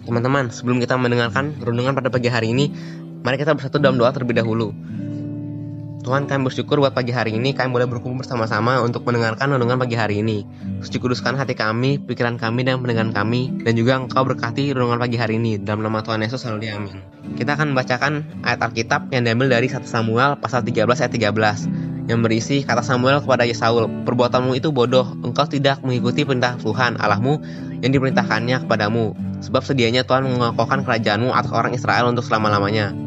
Teman-teman, sebelum kita mendengarkan renungan pada pagi hari ini, mari kita bersatu dalam doa terlebih dahulu. Tuhan, kami bersyukur buat pagi hari ini kami boleh berkumpul bersama-sama untuk mendengarkan renungan pagi hari ini. Suci kuduskan hati kami, pikiran kami, dan pendengaran kami, dan juga Engkau berkati renungan pagi hari ini. Dalam nama Tuhan Yesus, haleluya, amin. Kita akan membacakan ayat Alkitab yang diambil dari 1 Samuel pasal 13 ayat 13 yang berisi kata Samuel kepada Saul, "Perbuatanmu itu bodoh, engkau tidak mengikuti perintah Tuhan Allahmu yang diperintahkannya kepadamu. Sebab sedianya Tuhan mengokohkan kerajaanmu atas orang Israel untuk selama-lamanya."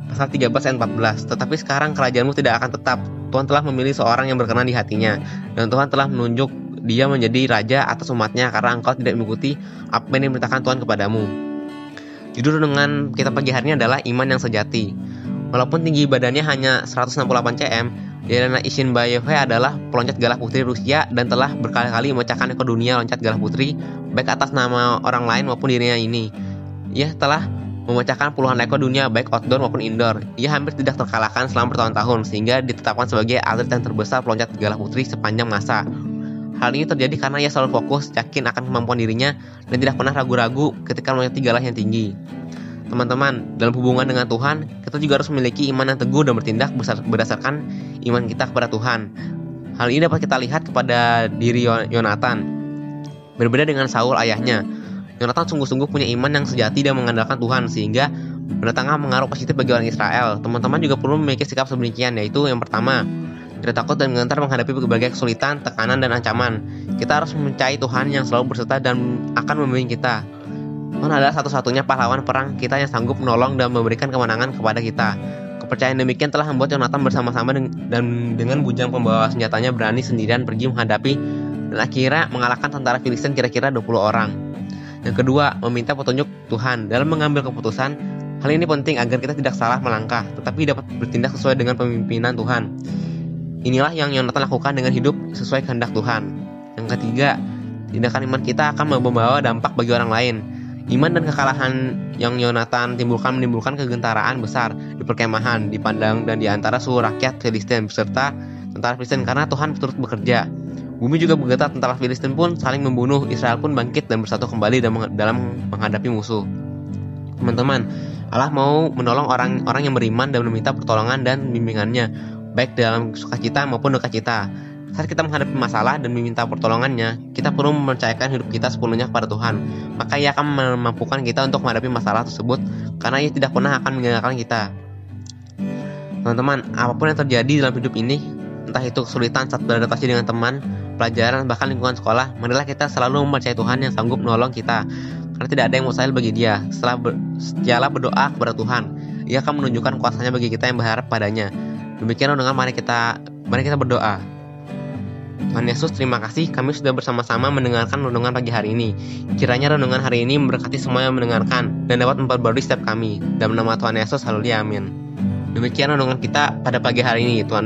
Pasal 13 ayat 14, "Tetapi sekarang kerajaanmu tidak akan tetap. Tuhan telah memilih seorang yang berkenan di hatinya, dan Tuhan telah menunjuk dia menjadi raja atas umatnya karena engkau tidak mengikuti apa yang diperintahkan Tuhan kepadamu." Judul renungan kita pagi hari ini adalah iman yang sejati. Walaupun tinggi badannya hanya 168 cm, Yelena Isinbayeva adalah peloncat galah putri Rusia dan telah berkali-kali memecahkan rekor dunia loncat galah putri, baik atas nama orang lain maupun dirinya ini. Ia telah memecahkan puluhan rekor dunia baik outdoor maupun indoor. Ia hampir tidak terkalahkan selama bertahun-tahun sehingga ditetapkan sebagai atlet yang terbesar peloncat galah putri sepanjang masa. Hal ini terjadi karena ia selalu fokus, yakin akan kemampuan dirinya, dan tidak pernah ragu-ragu ketika meloncat galah yang tinggi. Teman-teman, dalam hubungan dengan Tuhan, kita juga harus memiliki iman yang teguh dan bertindak berdasarkan iman kita kepada Tuhan. Hal ini dapat kita lihat kepada diri Yonatan. Berbeda dengan Saul ayahnya, Yonatan sungguh-sungguh punya iman yang sejati dan mengandalkan Tuhan sehingga mendatangkan pengaruh positif bagi orang Israel. Teman-teman juga perlu memiliki sikap sedemikian, yaitu yang pertama, tidak takut dan gentar menghadapi berbagai kesulitan, tekanan, dan ancaman. Kita harus mencari Tuhan yang selalu berserta dan akan membimbing kita. Tuhan adalah satu-satunya pahlawan perang kita yang sanggup menolong dan memberikan kemenangan kepada kita. Kepercayaan demikian telah membuat Yonatan bersama-sama dan dengan bujang pembawa senjatanya berani sendirian pergi menghadapi dan akhirnya mengalahkan tentara Filistin kira-kira 20 orang. Yang kedua, meminta petunjuk Tuhan dalam mengambil keputusan. Hal ini penting agar kita tidak salah melangkah, tetapi dapat bertindak sesuai dengan pemimpinan Tuhan. Inilah yang Yonatan lakukan dengan hidup sesuai kehendak Tuhan. Yang ketiga, tindakan iman kita akan membawa dampak bagi orang lain. Iman dan kekalahan yang Yonatan menimbulkan kegentaraan besar di perkemahan, di padang, dan di antara seluruh rakyat Filistin beserta tentara Filistin karena Tuhan turut bekerja. Bumi juga bergetar, tentara Filistin pun saling membunuh, Israel pun bangkit dan bersatu kembali dalam menghadapi musuh. Teman-teman, Allah mau menolong orang-orang yang beriman dan meminta pertolongan dan bimbingannya, baik dalam sukacita maupun dukacita. Saat kita menghadapi masalah dan meminta pertolongannya, kita perlu mempercayakan hidup kita sepenuhnya kepada Tuhan. Maka Ia akan memampukan kita untuk menghadapi masalah tersebut, karena Ia tidak pernah akan meninggalkan kita. Teman-teman, apapun yang terjadi dalam hidup ini, entah itu kesulitan saat beradaptasi dengan teman, pelajaran, bahkan lingkungan sekolah, marilah kita selalu mempercayai Tuhan yang sanggup menolong kita, karena tidak ada yang mustahil bagi Dia. Setialah berdoa kepada Tuhan, Ia akan menunjukkan kuasanya bagi kita yang berharap padanya. Demikian renungan, mari kita berdoa. Tuhan Yesus, terima kasih kami sudah bersama-sama mendengarkan renungan pagi hari ini. Kiranya renungan hari ini memberkati semua yang mendengarkan dan dapat memperbarui setiap kami. Dalam nama Tuhan Yesus, haleluya, amin. Demikian renungan kita pada pagi hari ini. Tuhan